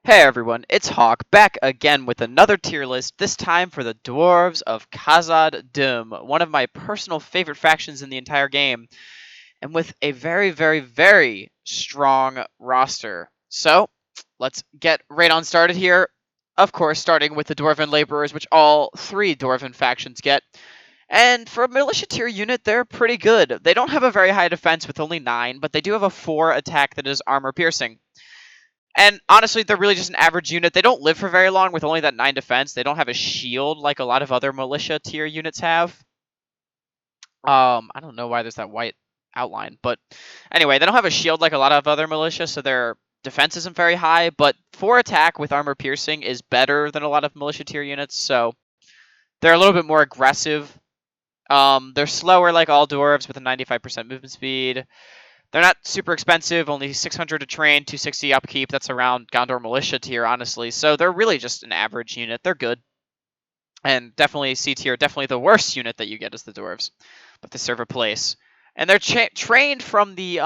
Hey everyone, it's Hawk, back again with another tier list, this time for the Dwarves of Khazad Dûm, one of my personal favorite factions in the entire game, and with a very strong roster. So, let's get right on started here. Of course, starting with the Dwarven Laborers, which all three Dwarven factions get. And for a militia tier unit, they're pretty good. They don't have a very high defense with only 9, but they do have a 4 attack that is armor piercing. And honestly, they're really just an average unit. They don't live for very long with only that 9 defense. They don't have a shield like a lot of other militia tier units have. I don't know why there's that white outline, but anyway, they don't have a shield like a lot of other militia, so their defense isn't very high, but 4 attack with armor piercing is better than a lot of militia tier units, so they're a little bit more aggressive. They're slower like all dwarves with a 95% movement speed. They're not super expensive, only 600 to train, 260 upkeep. That's around Gondor Militia tier, honestly. So they're really just an average unit. They're good. And definitely C tier, definitely the worst unit that you get is the Dwarves. But they serve a place. And they're trained from the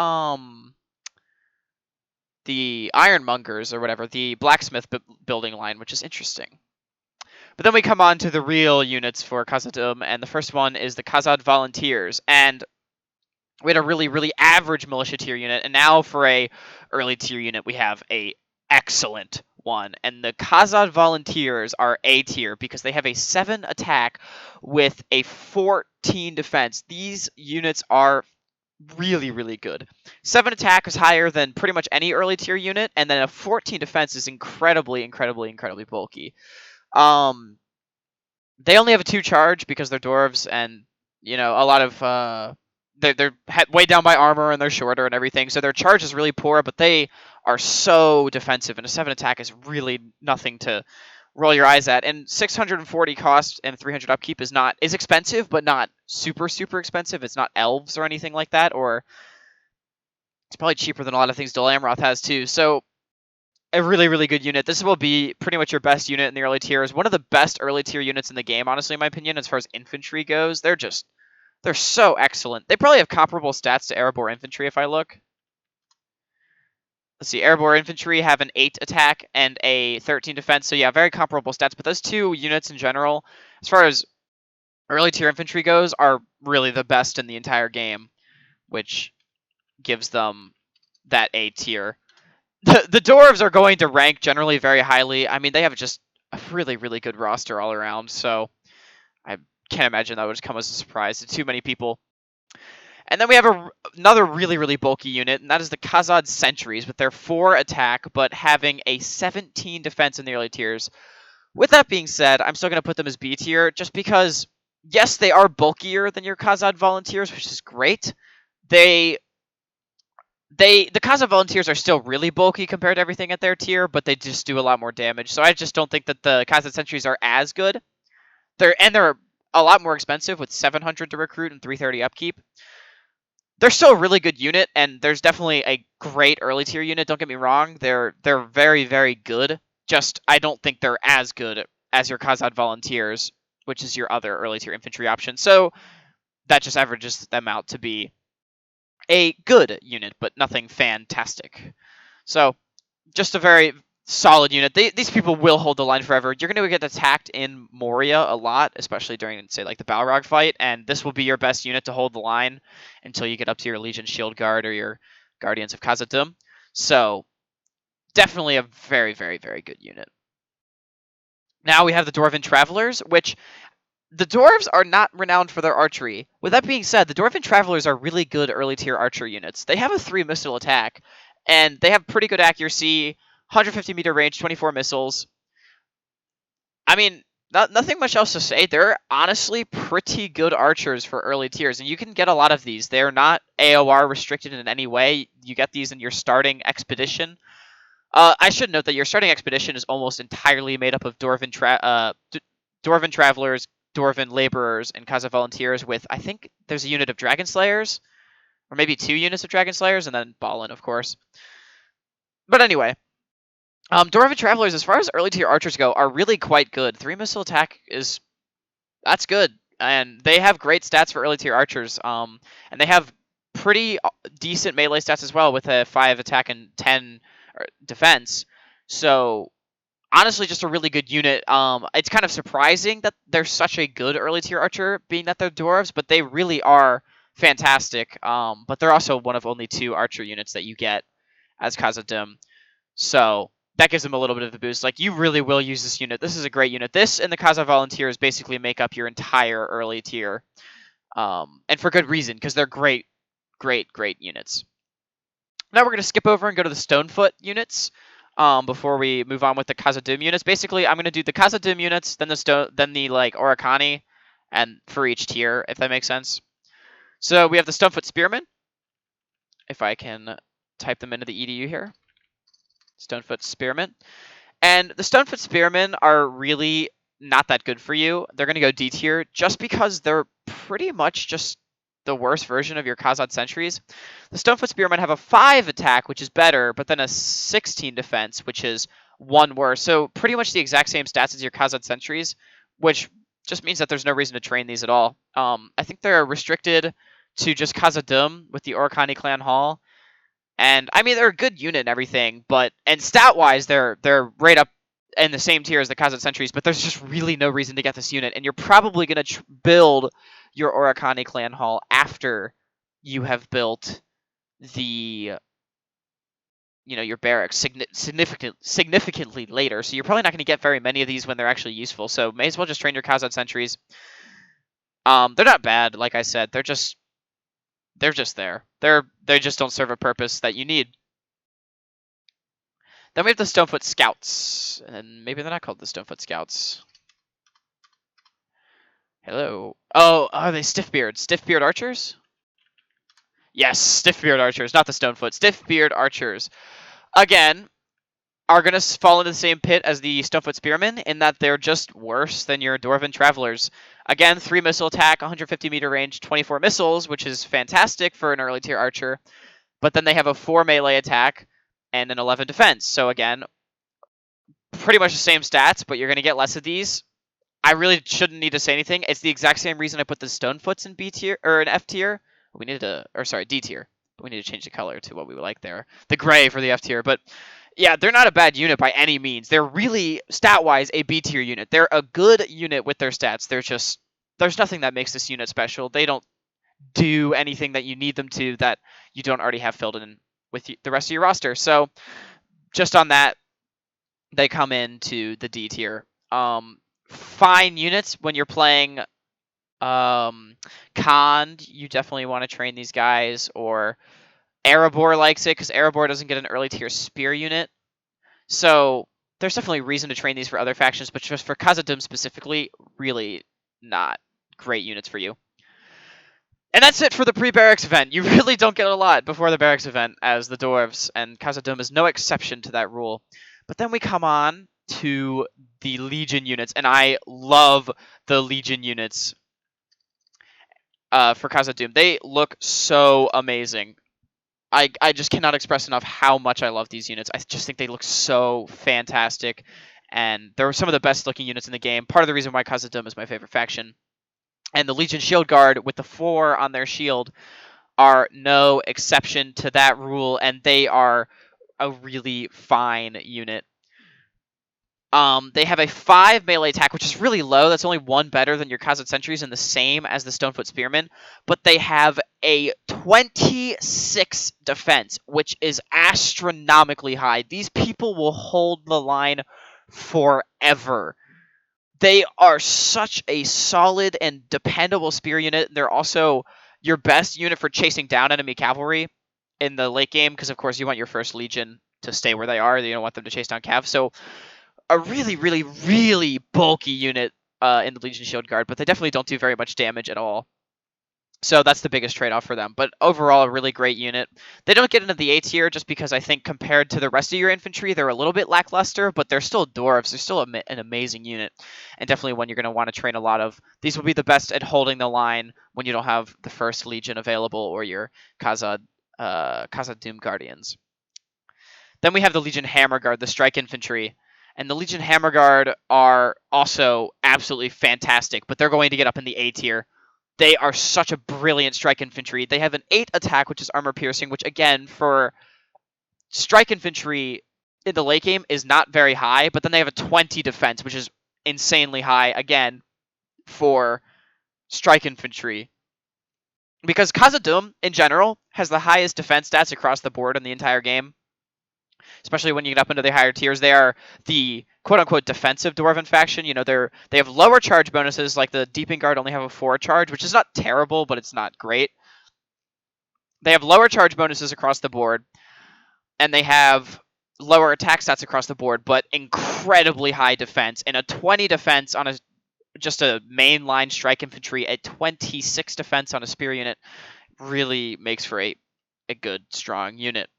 Ironmongers or whatever, the blacksmith building line, which is interesting. But then we come on to the real units for Khazad Dûm, and the first one is the Khazad Volunteers. And we had a really average militia tier unit, and now for a early tier unit we have a excellent one. And the Khazad Volunteers are A tier because they have a 7 attack with a 14 defense. These units are really good. 7 attack is higher than pretty much any early tier unit, and then a 14 defense is incredibly bulky. They only have a 2 charge because they're dwarves, and you know, a lot of they're way down by armor and they're shorter and everything, so their charge is really poor, but they are so defensive, and a 7 attack is really nothing to roll your eyes at. And 640 cost and 300 upkeep is expensive, but not super expensive. It's not elves or anything like that, or it's probably cheaper than a lot of things Dol Amroth has too. So a really good unit. This will be pretty much your best unit in the early tiers. One of the best early tier units in the game, honestly, in my opinion, as far as infantry goes. They're so excellent. They probably have comparable stats to Erebor infantry if I look. Let's see, Erebor infantry have an 8 attack and a 13 defense, so yeah, very comparable stats. But those two units in general, as far as early tier infantry goes, are really the best in the entire game, which gives them that A tier. The dwarves are going to rank generally very highly. I mean, they have just a really good roster all around, so I can't imagine that would just come as a surprise to too many people. And then we have another really bulky unit, and that is the Khazad Sentries, with their 4 attack, but having a 17 defense in the early tiers. With that being said, I'm still going to put them as B tier, just because, yes, they are bulkier than your Khazad Volunteers, which is great. The Khazad Volunteers are still really bulky compared to everything at their tier, but they just do a lot more damage. So I just don't think that the Khazad Sentries are as good. They're a lot more expensive with 700 to recruit and 330 upkeep. They're still a really good unit, and there's definitely a great early tier unit. Don't get me wrong; they're very good. Just I don't think they're as good as your Khazad Volunteers, which is your other early tier infantry option. So that just averages them out to be a good unit, but nothing fantastic. So just a very solid unit. These people will hold the line forever. You're going to get attacked in Moria a lot, especially during, say, like the Balrog fight, and this will be your best unit to hold the line until you get up to your Legion Shield Guard or your Guardians of Khazad Dûm. So definitely a very good unit. Now we have the Dorvan Travelers, which the dwarves are not renowned for their archery. With that being said, the Dorvan Travelers are really good early tier archer units. They have a 3 missile attack, and they have pretty good accuracy, 150 meter range, 24 missiles. I mean, nothing much else to say. They're honestly pretty good archers for early tiers, and you can get a lot of these. They're not AOR restricted in any way. You get these in your starting expedition. I should note that your starting expedition is almost entirely made up of Dorvan Travelers, Dorvan Laborers, and Khazad Volunteers with, I think there's a unit of Dragonslayers, or maybe 2 units of Dragonslayers, and then Ballin, of course. But anyway, Dorvan Travelers, as far as early tier archers go, are really quite good. 3 missile attack that's good, and they have great stats for early tier archers. And they have pretty decent melee stats as well, with a 5 attack and 10 defense. So honestly, just a really good unit. It's kind of surprising that they're such a good early tier archer, being that they're dwarves, but they really are fantastic. But they're also one of only 2 archer units that you get as Khazad Dûm. So that gives them a little bit of a boost. Like, you really will use this unit. This is a great unit. This and the Khazad Volunteers basically make up your entire early tier. And for good reason, because they're great, great, great units. Now we're going to skip over and go to the Stonefoot units before we move on with the Khazad Dûm units. Basically, I'm going to do the Khazad Dûm units, then the like Oricani, and for each tier, if that makes sense. So we have the Stonefoot Spearmen. If I can type them into the EDU here. Stonefoot Spearmen. And the Stonefoot Spearmen are really not that good for you. They're going to go D tier just because they're pretty much just the worst version of your Khazad Sentries. The Stonefoot Spearmen have a 5 attack, which is better, but then a 16 defense, which is 1 worse. So pretty much the exact same stats as your Khazad Sentries, which just means that there's no reason to train these at all. I think they're restricted to just Khazad Dûm with the Oricani Clan Hall. And I mean, they're a good unit and everything, and stat-wise, they're right up in the same tier as the Khazad Sentries, but there's just really no reason to get this unit, and you're probably going to build your Oricani Clan Hall after you have built the, your barracks significantly later, so you're probably not going to get very many of these when they're actually useful, so may as well just train your Khazad Sentries. They're not bad, like I said, they're just there. They just don't serve a purpose that you need. Then we have the Stonefoot Scouts, and maybe they're not called the Stonefoot Scouts. Hello. Oh, are they Stiffbeard Archers? Yes, Stiffbeard Archers, not the Stonefoot. Stiffbeard Archers. Again, are going to fall into the same pit as the Stonefoot Spearmen in that they're just worse than your Dorvan Travelers. Again, 3 missile attack, 150 meter range, 24 missiles, which is fantastic for an early tier archer. But then they have a 4 melee attack and an 11 defense. So again, pretty much the same stats, but you're going to get less of these. I really shouldn't need to say anything. It's the exact same reason I put the Stonefoots in B tier or in F tier. We needed to, or sorry, D tier. But we need to change the color to what we would like there. The gray for the F tier. But yeah, they're not a bad unit by any means. They're really, stat-wise, a B tier unit. They're a good unit with their stats. There's nothing that makes this unit special. They don't do anything that you need them to that you don't already have filled in with the rest of your roster. So just on that, they come into the D tier. Fine units when you're playing Khand. You definitely want to train these guys, or Erebor likes it because Erebor doesn't get an early tier spear unit. So there's definitely reason to train these for other factions, but just for Khazad Dûm specifically, really not great units for you. And that's it for the pre-barracks event. You really don't get a lot before the barracks event as the dwarves, and Khazad Dûm is no exception to that rule. But then we come on to the Legion units, and I love the Legion units for Khazad Dûm. They look so amazing. I just cannot express enough how much I love these units. I just think they look so fantastic, and they're some of the best looking units in the game. Part of the reason why Khazad Dûm is my favorite faction. And the Legion Shield Guard with the 4 on their shield are no exception to that rule, and they are a really fine unit. They have a 5 melee attack, which is really low. That's only 1 better than your Khazad Sentries and the same as the Stonefoot Spearmen. But they have a 26 defense, which is astronomically high. These people will hold the line forever. They are such a solid and dependable spear unit. They're also your best unit for chasing down enemy cavalry in the late game, because of course you want your first Legion to stay where they are. You don't want them to chase down cav. So a really, really, really bulky unit in the Legion Shield Guard, but they definitely don't do very much damage at all. So that's the biggest trade-off for them. But overall, a really great unit. They don't get into the A tier just because I think compared to the rest of your infantry, they're a little bit lackluster, but they're still dwarves. They're still an amazing unit, and definitely one you're going to want to train a lot of. These will be the best at holding the line when you don't have the first Legion available or your Khazad Dûm Guardians. Then we have the Legion Hammer Guard, the strike infantry. And the Legion Hammer Guard are also absolutely fantastic, but they're going to get up in the A tier. They are such a brilliant strike infantry. They have an 8 attack, which is armor piercing, which again, for strike infantry, in the late game is not very high, but then they have a 20 defense, which is insanely high, again, for strike infantry. Because Khazad Dûm, in general, has the highest defense stats across the board in the entire game. Especially when you get up into the higher tiers. They are the quote-unquote defensive Dorvan faction. You know, they have lower charge bonuses, like the Deepin Guard only have a 4 charge, which is not terrible, but it's not great. They have lower charge bonuses across the board, and they have lower attack stats across the board, but incredibly high defense. And a 20 defense on just a mainline strike infantry, a 26 defense on a spear unit really makes for a good, strong unit.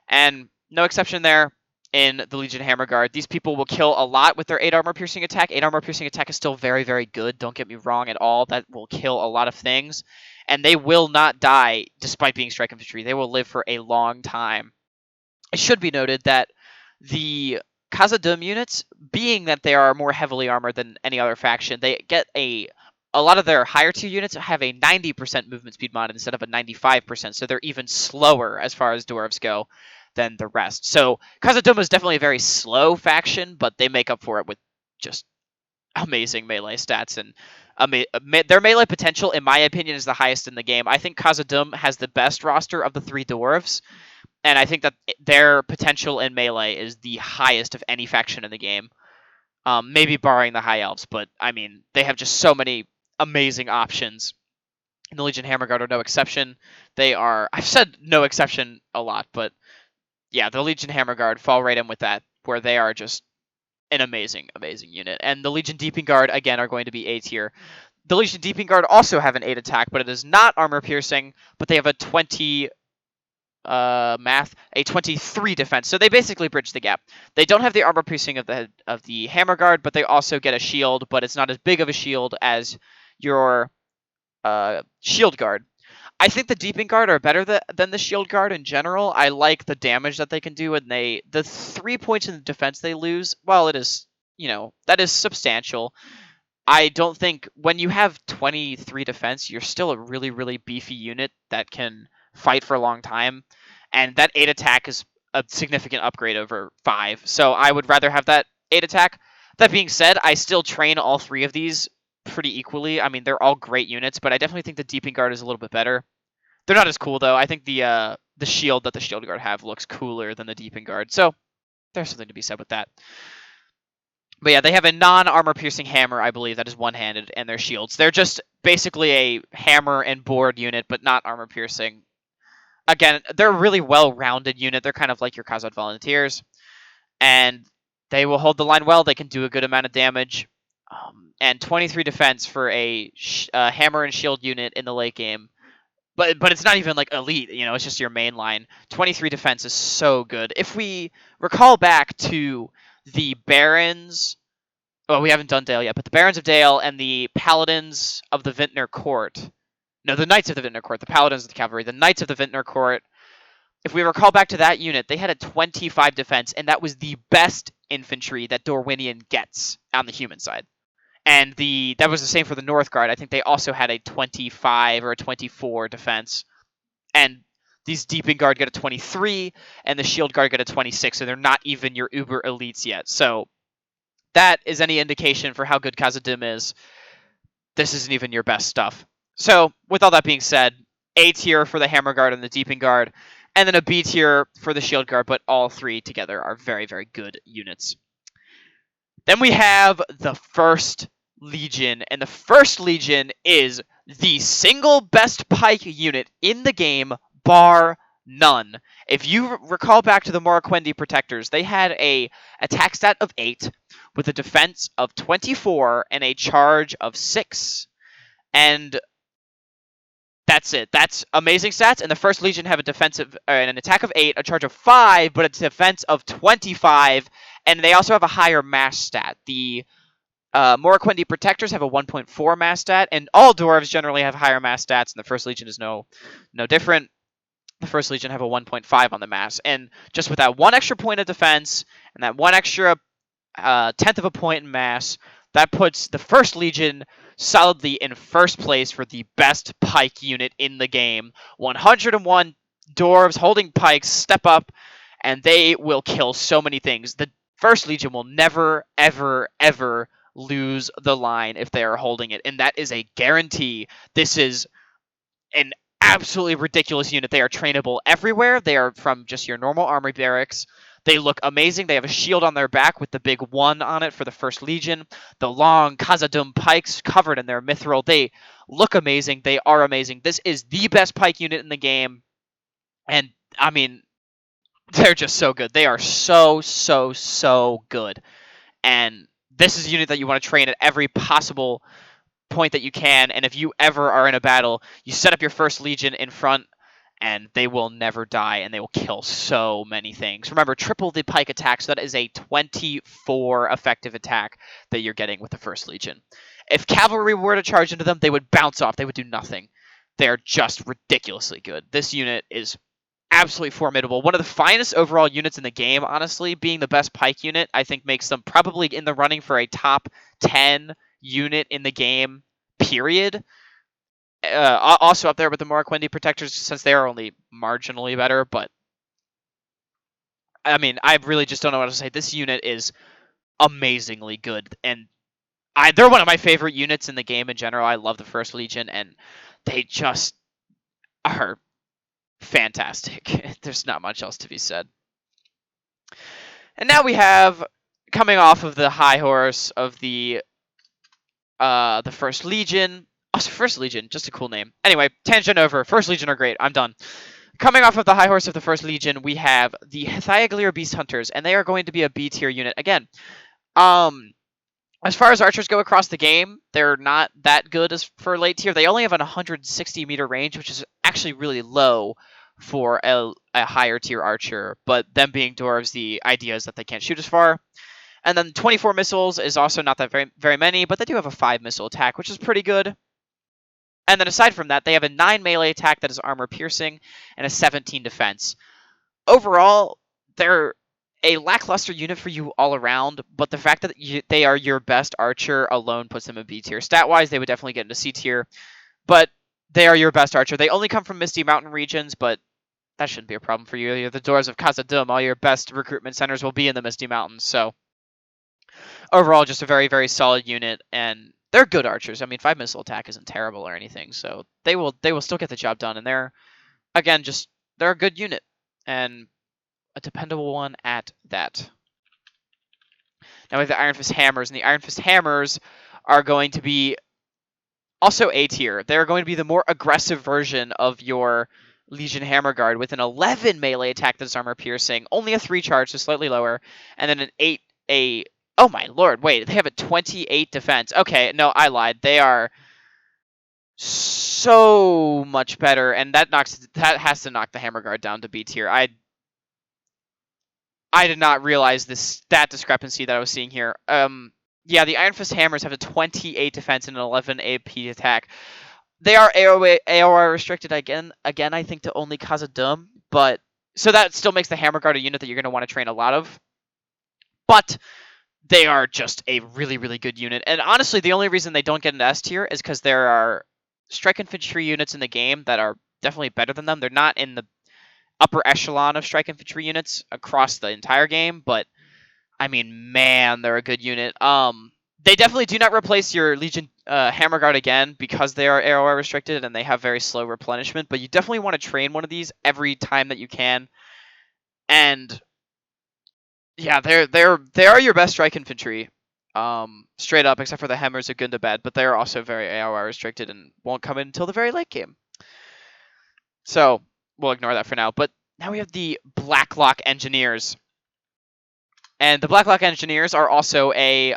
And no exception there in the Legion Hammer Guard. These people will kill a lot with their 8 armor piercing attack. 8 armor piercing attack is still very, very good. Don't get me wrong at all. That will kill a lot of things. And they will not die despite being strike infantry. They will live for a long time. It should be noted that the Khazad Dûm units, being that they are more heavily armored than any other faction, they get a lot of their higher tier units have a 90% movement speed mod instead of a 95%, so they're even slower as far as dwarves go than the rest. So Khazad Dûm is definitely a very slow faction, but they make up for it with just amazing melee stats, and their melee potential, in my opinion, is the highest in the game. I think Khazad Dûm has the best roster of the 3 dwarves, and I think that their potential in melee is the highest of any faction in the game. Maybe barring the High Elves, but I mean, they have just so many amazing options. And the Legion Hammer Guard are no exception. They are, I've said no exception a lot, but yeah, the Legion Hammer Guard fall right in with that, where they are just an amazing, amazing unit. And the Legion Deepin Guard, again, are going to be A tier. The Legion Deepin Guard also have an 8 attack, but it is not armor piercing, but they have a 20 a 23 defense. So they basically bridge the gap. They don't have the armor piercing of the Hammer Guard, but they also get a shield, but it's not as big of a shield as your Shield Guard. I think the Deepin Guard are better than the Shield Guard in general. I like the damage that they can do, and the 3 points in the defense they lose, well, it is, you know, that is substantial. I don't think when you have 23 defense, you're still a really, really beefy unit that can fight for a long time, and that 8 attack is a significant upgrade over 5, so I would rather have that 8 attack. That being said, I still train all 3 of these pretty equally. I mean, they're all great units, but I definitely think the Deepin Guard is a little bit better. They're not as cool, though. I think the shield that the Shield Guard have looks cooler than the Deepin Guard, so there's something to be said with that. But yeah, they have a non-armor piercing hammer, I believe, that is one-handed, and their shields. They're just basically a hammer and board unit, but not armor piercing. Again, they're a really well-rounded unit. They're kind of like your Khazad Volunteers, and they will hold the line well. They can do a good amount of damage, and 23 defense for a hammer and shield unit in the late game. But it's not even like elite, you know, it's just your main line. 23 defense is so good. If we recall back to the Barons, well, we haven't done Dale yet, but the Barons of Dale and the Paladins of the Vintner Court, no, the Knights of the Vintner Court, the Paladins of the Cavalry, the Knights of the Vintner Court, if we recall back to that unit, they had a 25 defense, and that was the best infantry that Dorwinian gets on the human side. And that was the same for the North Guard. I think they also had a 25 or a 24 defense. And these Deepin Guard get a 23, and the Shield Guard get a 26, so they're not even your uber elites yet. So that is any indication for how good Khazad Dûm is. This isn't even your best stuff. So with all that being said, A tier for the Hammer Guard and the Deepin Guard, and then a B tier for the Shield Guard, but all 3 together are very, very good units. Then we have the First Legion, and the First Legion is the single best pike unit in the game, bar none. If you recall back to the Morroquendi Protectors, they had a attack stat of 8 with a defense of 24 and a charge of 6. And that's it. That's amazing stats. And the First Legion have an attack of 8, a charge of 5, but a defense of 25. And they also have a higher mass stat. The Morroquendi Protectors have a 1.4 mass stat, and all dwarves generally have higher mass stats, and the First Legion is no different. The First Legion have a 1.5 on the mass, and just with that 1 extra point of defense and that 1 extra tenth of a point in mass, that puts the First Legion solidly in first place for the best pike unit in the game. 101 dwarves holding pikes step up and they will kill so many things. The First Legion will never, ever, ever lose the line if they are holding it, and that is a guarantee. This is an absolutely ridiculous unit. They are trainable everywhere. They are from just your normal armory barracks. They look amazing. They have a shield on their back with the big 1 on it for the First Legion. The long Khazad Dûm pikes covered in their mithril. They look amazing. They are amazing. This is the best pike unit in the game. And, I mean, they're just so good. They are so, so, so good. And this is a unit that you want to train at every possible point that you can. And if you ever are in a battle, you set up your First Legion in front, and they will never die, and they will kill so many things. Remember, triple the pike attack, so that is a 24 effective attack that you're getting with the First Legion. If cavalry were to charge into them, they would bounce off. They would do nothing. They're just ridiculously good. This unit is absolutely formidable. One of the finest overall units in the game, honestly. Being the best pike unit, I think makes them probably in the running for a top 10 unit in the game, period. Also up there with the Morroquindi Protectors, since they are only marginally better, but I mean, I really just don't know what to say. This unit is amazingly good, and they're one of my favorite units in the game in general. I love the First Legion, and they just are fantastic. There's not much else to be said. And now we have, coming off of the high horse of the First Legion. Also, First Legion, just a cool name. Anyway, tangent over. First Legion are great. I'm done. Coming off of the high horse of the First Legion, we have the Thyaglir Beast Hunters, and they are going to be a B tier unit again. As far as archers go across the game, they're not that good as for late tier. They only have an 160 meter range, which is actually really low for a higher tier archer. But them being dwarves, the idea is that they can't shoot as far. And then 24 missiles is also not that very many, but they do have a 5 missile attack, which is pretty good. And then aside from that, they have a 9 melee attack that is armor piercing and a 17 defense. Overall, they're a lackluster unit for you all around, but the fact that they are your best archer alone puts them in B tier. Stat-wise, they would definitely get into C tier, but they are your best archer. They only come from Misty Mountain regions, but that shouldn't be a problem for you. You're the doors of Khazad Dûm. All your best recruitment centers will be in the Misty Mountains, so overall, just a very, very solid unit, and they're good archers. I mean, 5 missile attack isn't terrible or anything, so they will still get the job done. And they're, again, they're a good unit and a dependable one at that. Now we have the Iron Fist Hammers, and the Iron Fist Hammers are going to be also A tier. They're going to be the more aggressive version of your Legion Hammer Guard with an 11 melee attack that's armor piercing, only a 3 charge, so slightly lower, and then an oh my lord, wait, they have a 28 defense. Okay, no, I lied. They are so much better, and that has to knock the Hammer Guard down to B tier. I did not realize this stat discrepancy that I was seeing here. Yeah, the Iron Fist Hammers have a 28 defense and an 11 AP attack. They are AOR restricted again, I think, to only Khazad Dûm, but so that still makes the Hammer Guard a unit that you're going to want to train a lot of. But they are just a really, really good unit. And honestly, the only reason they don't get an S tier is because there are strike infantry units in the game that are definitely better than them. They're not in the upper echelon of strike infantry units across the entire game, but I mean, man, they're a good unit. They definitely do not replace your Legion Hammer Guard again because they are AOR restricted and they have very slow replenishment, but you definitely want to train one of these every time that you can. And yeah, they are your best strike infantry, straight up, except for the Hammers are good to bad, but they are also very AOR restricted and won't come in until the very late game. So we'll ignore that for now. But now we have the Blacklock Engineers, and the Blacklock Engineers are also an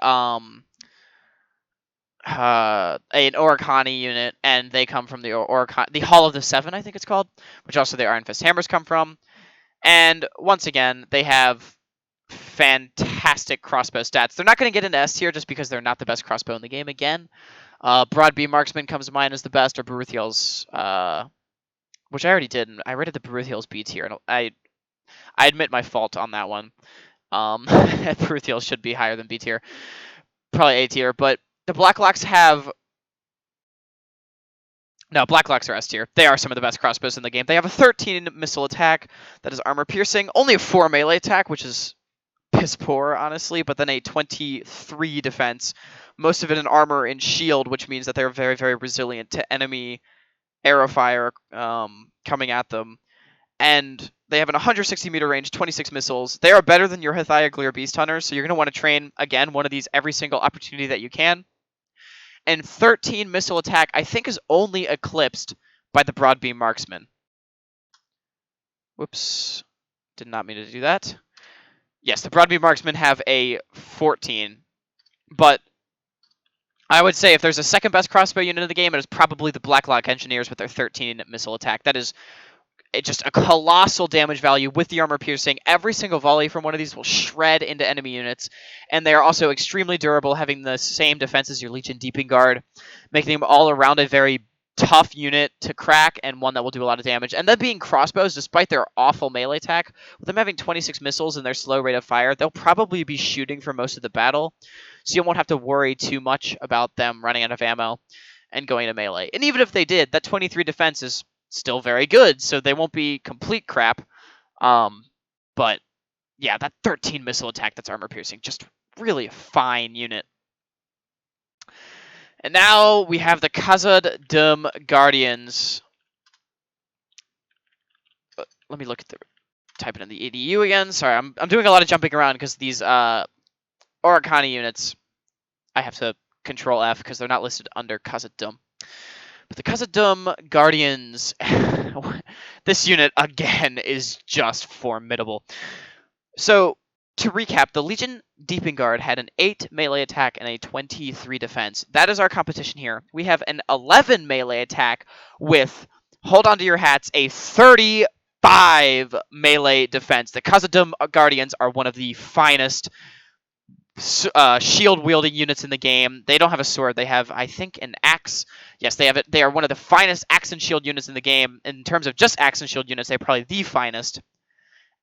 Oricani unit, and they come from the Hall of the Seven, I think it's called, which also the Iron Fist Hammers come from. And once again, they have fantastic crossbow stats. They're not going to get into S tier just because they're not the best crossbow in the game again. Broad Beam Marksman comes to mind as the best, or Baruthiel's, which I already did, and I rated the Baruthiel's B tier, and I admit my fault on that one. Baruthiel should be higher than B tier, probably A tier, but the Blacklocks have No, Blacklocks are S tier. They are some of the best crossbows in the game. They have a 13 missile attack that is armor piercing, only a 4 melee attack, which is piss poor, honestly, but then a 23 defense, most of it in armor and shield, which means that they're very, very resilient to enemy arrow fire coming at them. And they have an 160 meter range, 26 missiles. They are better than your Hethia Beast Hunters, so you're going to want to train, again, one of these every single opportunity that you can. And 13 missile attack, I think, is only eclipsed by the Broadbeam Marksman. Whoops. Did not mean to do that. Yes, the Broadbeam Marksmen have a 14, but I would say if there's a second best crossbow unit in the game, it is probably the Blacklock Engineers with their 13 missile attack. That is just a colossal damage value with the armor piercing. Every single volley from one of these will shred into enemy units, and they are also extremely durable, having the same defense as your Legion Deepin Guard, making them all around a very tough unit to crack and one that will do a lot of damage. And then being crossbows, despite their awful melee attack, with them having 26 missiles and their slow rate of fire, they'll probably be shooting for most of the battle, so you won't have to worry too much about them running out of ammo and going to melee. And even if they did, that 23 defense is still very good, so they won't be complete crap. But yeah, that 13 missile attack that's armor piercing, just really a fine unit. And now we have the Khazad Dûm Guardians. Let me look at type it in the EDU again. Sorry, I'm doing a lot of jumping around because these Oricani units, I have to control F because they're not listed under Khazad Dûm. But the Khazad Dûm Guardians, this unit again is just formidable. So to recap, the Legion Deepin Guard had an 8 melee attack and a 23 defense. That is our competition here. We have an 11 melee attack with, hold on to your hats, a 35 melee defense. The Khazad Dûm Guardians are one of the finest shield-wielding units in the game. They don't have a sword. They have, I think, an axe. Yes, they have it. They are one of the finest axe and shield units in the game. In terms of just axe and shield units, they're probably the finest.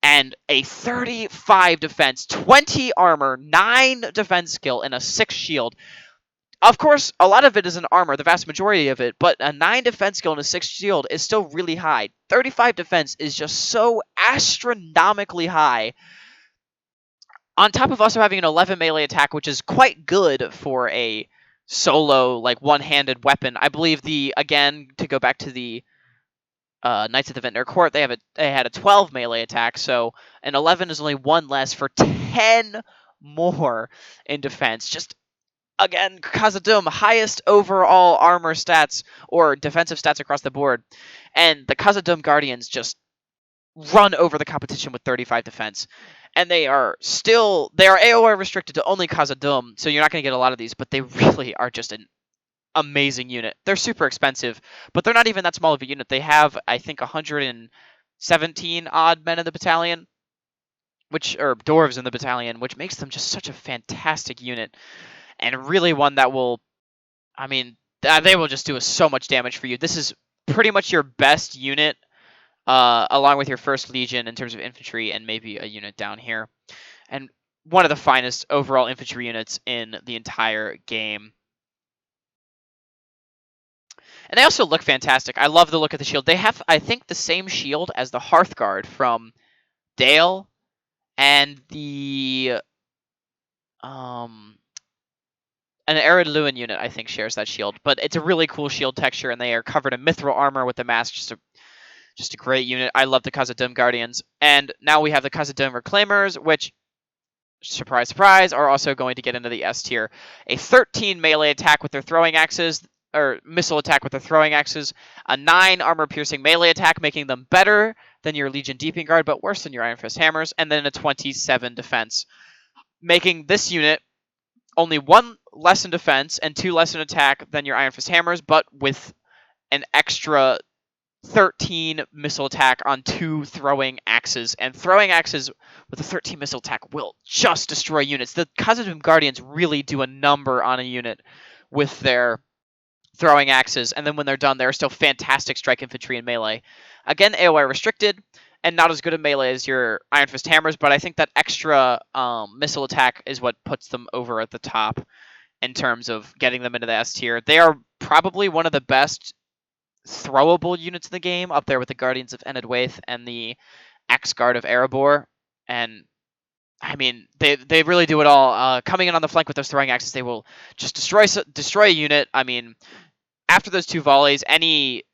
And a 35 defense, 20 armor, 9 defense skill, and a 6 shield. Of course, a lot of it is in armor, the vast majority of it, but a 9 defense skill and a 6 shield is still really high. 35 defense is just so astronomically high. On top of also having an 11 melee attack, which is quite good for a solo, like, one-handed weapon. I believe again, to go back to the Knights of the Vintner Court, they had a 12 melee attack, so an 11 is only 1 less for 10 more in defense. Just, again, Khazad Dûm, highest overall armor stats or defensive stats across the board. And the Khazad Dûm Guardians just run over the competition with 35 defense. And they are AOR restricted to only Khazad Dûm, so you're not going to get a lot of these, but they really are just an amazing unit. They're super expensive, but they're not even that small of a unit. They have, I think, 117 odd men in the battalion, or dwarves in the battalion, which makes them just such a fantastic unit, and really one that will, I mean, they will just do so much damage for you. This is pretty much your best unit, along with your first Legion in terms of infantry, and maybe a unit down here, and one of the finest overall infantry units in the entire game. And they also look fantastic. I love the look of the shield. They have, I think, the same shield as the Hearthguard from Dale, and the an Arid Lewin unit, I think, shares that shield. But it's a really cool shield texture, and they are covered in mithril armor with the mask. Just a great unit. I love the Khazad Dûm Guardians. And now we have the Khazad Dûm Reclaimers, which, surprise, surprise, are also going to get into the S tier. A 13 melee attack with their throwing axes, or missile attack with their throwing axes, a 9 armor-piercing melee attack, making them better than your Legion Deepin Guard, but worse than your Iron Fist Hammers, and then a 27 defense, making this unit only 1 less in defense and 2 less in attack than your Iron Fist Hammers, but with an extra 13 missile attack on 2 throwing axes. And throwing axes with a 13 missile attack will just destroy units. The Khazad Dûm Guardians really do a number on a unit with their throwing axes, and then when they're done, they're still fantastic strike infantry and melee. Again, AOI restricted, and not as good a melee as your Iron Fist Hammers, but I think that extra missile attack is what puts them over at the top in terms of getting them into the S tier. They are probably one of the best throwable units in the game, up there with the Guardians of Enedwaith and the X Guard of Erebor. And I mean, they really do it all. Coming in on the flank with those throwing axes, they will just destroy a unit. I mean, after those 2 volleys, any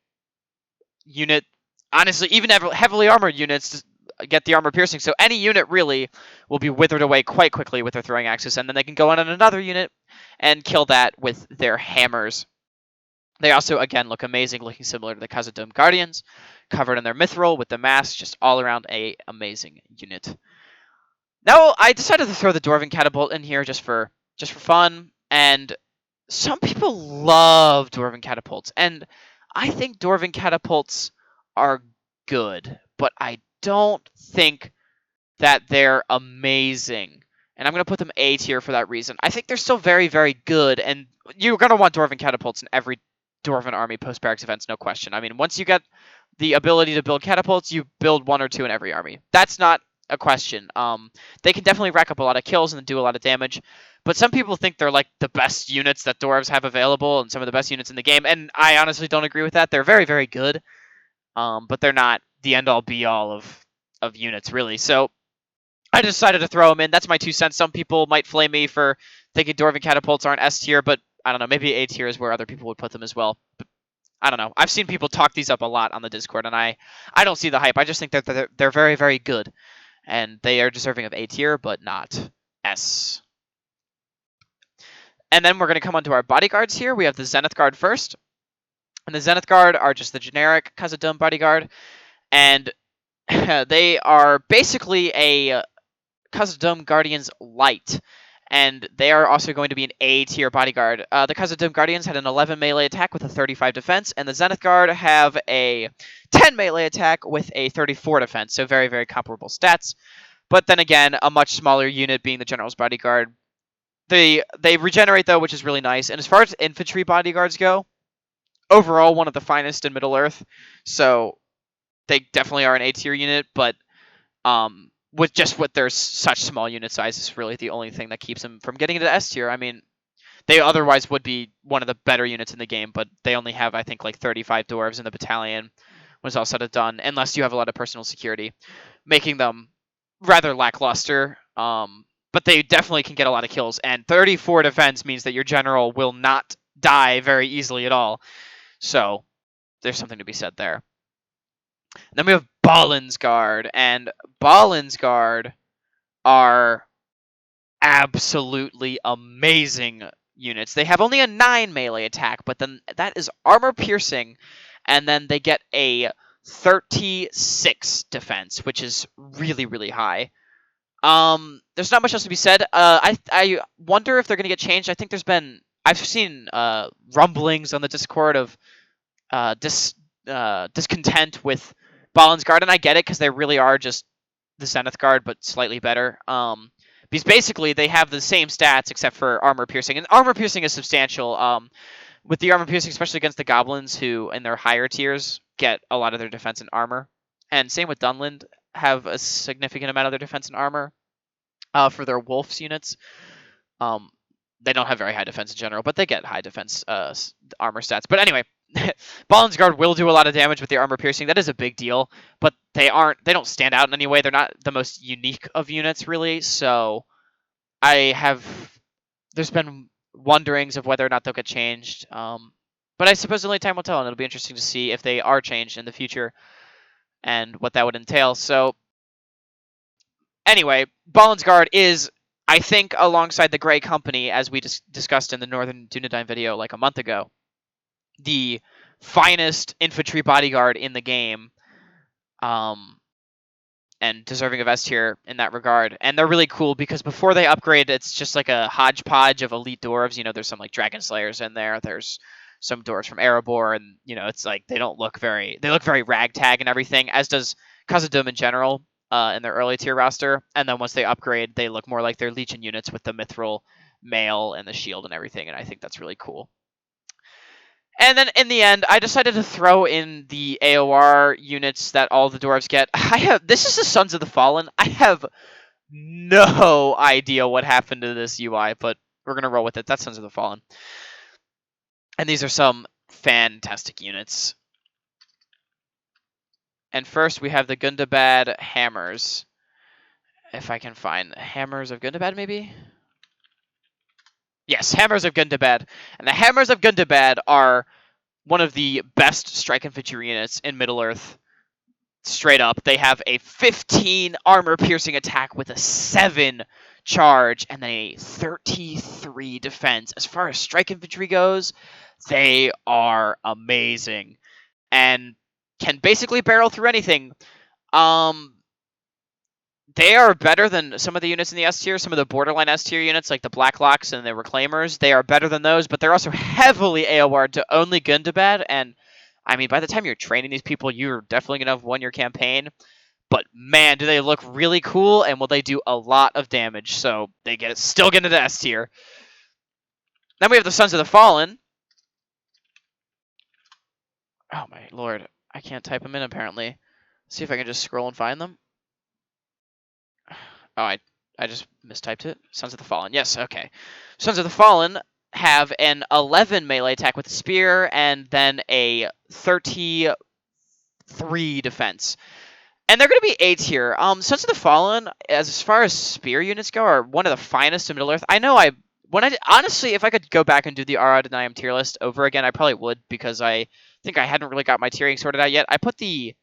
unit, honestly, even heavily armored units get the armor piercing. So any unit really will be withered away quite quickly with their throwing axes, and then they can go on another unit and kill that with their hammers. They also, again, look amazing, looking similar to the Khazad Dûm Guardians, covered in their mithril with the mask, just all around a amazing unit. Now, I decided to throw the Dorvan Catapult in here just for fun, and some people love Dorvan Catapults, and I think Dorvan Catapults are good, but I don't think that they're amazing. And I'm going to put them A tier for that reason. I think they're still very, very good, and you're going to want Dorvan Catapults in every Dorvan army post-barracks events, no question. I mean, once you get the ability to build catapults, you build 1 or 2 in every army. That's not a question. They can definitely rack up a lot of kills and do a lot of damage, but some people think they're like the best units that dwarves have available and some of the best units in the game, and I honestly don't agree with that. They're very, very good, but they're not the end-all be-all of units, really. So I decided to throw them in. That's my 2 cents. Some people might flame me for thinking Dorvan Catapults aren't S tier, but I don't know. Maybe A tier is where other people would put them as well. But I don't know. I've seen people talk these up a lot on the Discord, and I don't see the hype. I just think that they're very, very good, and they are deserving of A tier, but not S. And then we're going to come on to our bodyguards here. We have the Zenith Guard first, and the Zenith Guard are just the generic Khazad Dûm bodyguard, and they are basically a Khazad Dûm Guardians light, and they are also going to be an A tier bodyguard. The Khazad Dûm Guardians had an 11 melee attack with a 35 defense, and the Zenith Guard have a 10 melee attack with a 34 defense, so very, very comparable stats. But then again, a much smaller unit being the General's Bodyguard. They regenerate, though, which is really nice. And as far as infantry bodyguards go, overall one of the finest in Middle-earth, so they definitely are an A tier unit, but with their such small unit size is really the only thing that keeps them from getting into S tier. I mean, they otherwise would be one of the better units in the game, but they only have, I think, like 35 dwarves in the battalion when it's all said and done, unless you have a lot of personal security, making them rather lackluster. But they definitely can get a lot of kills, and 34 defense means that your general will not die very easily at all. So there's something to be said there. Then we have Balin's Guard, and Balin's Guard are absolutely amazing units. They have only a 9 melee attack, but then that is armor piercing, and then they get a 36 defense, which is really, really high. There's not much else to be said. I wonder if they're going to get changed. I think I've seen rumblings on the Discord of discontent with Balin's Guard, and I get it because they really are just the Zenith Guard, but slightly better. Because basically they have the same stats except for armor piercing, and armor piercing is substantial. With the armor piercing, especially against the goblins, who in their higher tiers get a lot of their defense and armor, and same with Dunland, have a significant amount of their defense and armor. For their wolves units, they don't have very high defense in general, but they get high defense armor stats. But anyway, Balin's Guard will do a lot of damage with their armor piercing. That is a big deal, but they don't stand out in any way. They're not the most unique of units, really. So there's been wonderings of whether or not they'll get changed. But I suppose only time will tell, and it'll be interesting to see if they are changed in the future and what that would entail. So anyway, Balin's Guard is, I think, alongside the Grey Company, as we discussed in the Northern Dunedain video like a month ago, the finest infantry bodyguard in the game, and deserving of S tier in that regard. And they're really cool because before they upgrade, it's just like a hodgepodge of elite dwarves. You know, there's some like Dragonslayers in there. There's some dwarves from Erebor, and you know, it's like they look very ragtag and everything, as does Khazad Dûm in general. In their early tier roster, and then once they upgrade, they look more like their Legion units with the mithril mail and the shield and everything, and I think that's really cool. And then in the end, I decided to throw in the AOR units that all the dwarves get. This is the Sons of the Fallen. I have no idea what happened to this UI, but we're gonna roll with it. That's Sons of the Fallen, and these are some fantastic units. And first we have the Gundabad Hammers. If I can find Hammers of Gundabad, maybe? Yes, Hammers of Gundabad. And the Hammers of Gundabad are one of the best strike infantry units in Middle-earth. Straight up, they have a 15 armor-piercing attack with a 7 charge and then a 33 defense. As far as strike infantry goes, they are amazing and can basically barrel through anything. They are better than some of the units in the S tier, some of the borderline S tier units like the Blacklocks and the Reclaimers. They are better than those, but they're also heavily AOR'd to only Gundabad. And I mean, by the time you're training these people, you're definitely going to have won your campaign. But man, do they look really cool, and will they do a lot of damage. So they still get into S tier. Then we have the Sons of the Fallen. Oh my lord, I can't type them in apparently. Let's see if I can just scroll and find them. Oh, I just mistyped it. Sons of the Fallen. Yes, okay. Sons of the Fallen have an 11 melee attack with a spear and then a 33 defense. And they're going to be A tier. Sons of the Fallen, as far as spear units go, are one of the finest in Middle-earth. I know honestly, if I could go back and do the R ad Denyum tier list over again, I probably would, because I think I hadn't really got my tiering sorted out yet. I put the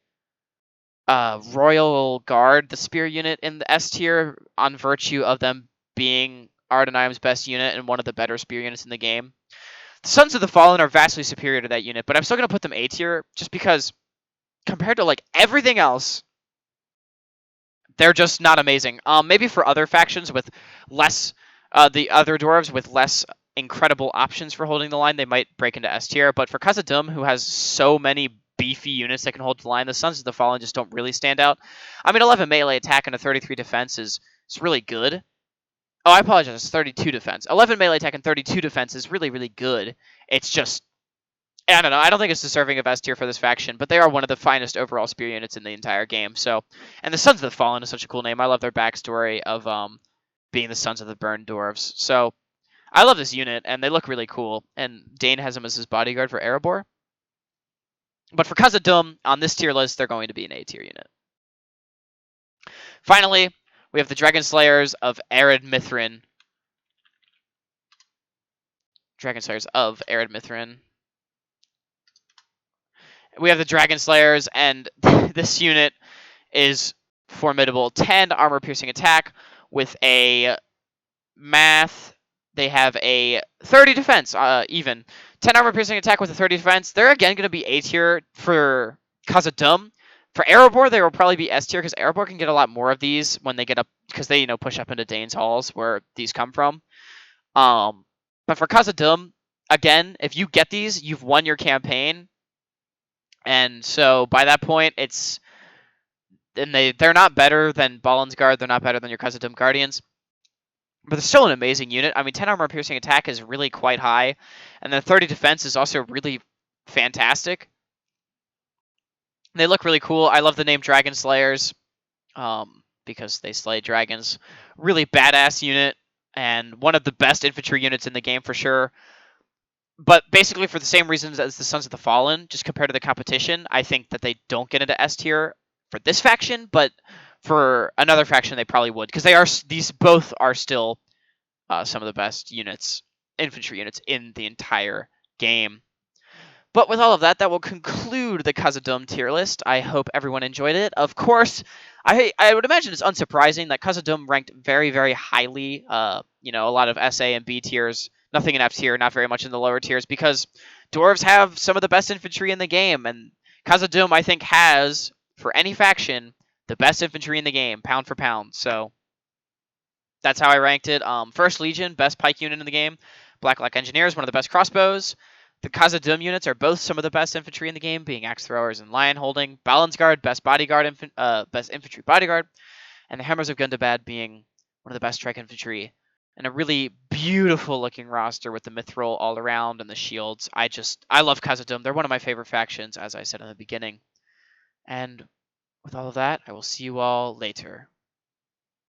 Royal Guard, the spear unit, in the S tier on virtue of them being Ardenheim's best unit and one of the better spear units in the game. The Sons of the Fallen are vastly superior to that unit, but I'm still going to put them A tier just because compared to like everything else, they're just not amazing. Maybe for other factions with less, the other dwarves with less incredible options for holding the line, they might break into S tier, but for Khazad Dûm, who has so many beefy units that can hold the line, the Sons of the Fallen just don't really stand out. I mean, 11 melee attack and a 33 defense is really good. Oh, I apologize, it's 32 defense. 11 melee attack and 32 defense is really, really good. It's just, I don't know, I don't think it's deserving of S tier for this faction, but they are one of the finest overall spear units in the entire game. So, and the Sons of the Fallen is such a cool name. I love their backstory of being the Sons of the Burned Dwarves. So, I love this unit, and they look really cool. And Dane has him as his bodyguard for Erebor. But for Khazad Dûm, on this tier list, they're going to be an A tier unit. Finally, we have the Dragonslayers of Arid Mithrin. Dragonslayers of Arid Mithrin. We have the Dragonslayers, and this unit is formidable. 10 armor-piercing attack with a math. They have a 30 defense, even. 10 armor-piercing attack with a 30 defense. They're again going to be A tier for Khazad Dûm. For Erebor, they will probably be S tier because Erebor can get a lot more of these when they get up, because they push up into Dane's halls where these come from. But for Khazad Dûm, again, if you get these, you've won your campaign. And so by that point, they're not better than Balin's Guard. They're not better than your Khazad Dûm Guardians. But they're still an amazing unit. I mean, 10 armor piercing attack is really quite high. And then 30 defense is also really fantastic. They look really cool. I love the name Dragonslayers because they slay dragons. Really badass unit and one of the best infantry units in the game for sure. But basically for the same reasons as the Sons of the Fallen, just compared to the competition, I think that they don't get into S tier for this faction, but for another faction they probably would, because these both are still some of the best units, infantry units in the entire game. But with all of that, that will conclude the Khazad Dûm tier list. I hope everyone enjoyed it. Of course, I would imagine it's unsurprising that Khazad Dûm ranked very, very highly. A lot of SA and B tiers, nothing in F tier, not very much in the lower tiers, because dwarves have some of the best infantry in the game, and Khazad Dûm, I think, has, for any faction, the best infantry in the game, pound for pound. So that's how I ranked it. First Legion, best pike unit in the game. Blacklock Engineers, one of the best crossbows. The Khazad Dûm units are both some of the best infantry in the game, being axe throwers and lion holding. Balin's Guard, best bodyguard, best infantry bodyguard, and the Hammers of Gundabad being one of the best strike infantry, and a really beautiful looking roster with the mithril all around and the shields. I love Khazad Dûm. They're one of my favorite factions, as I said in the beginning. And with all of that, I will see you all later.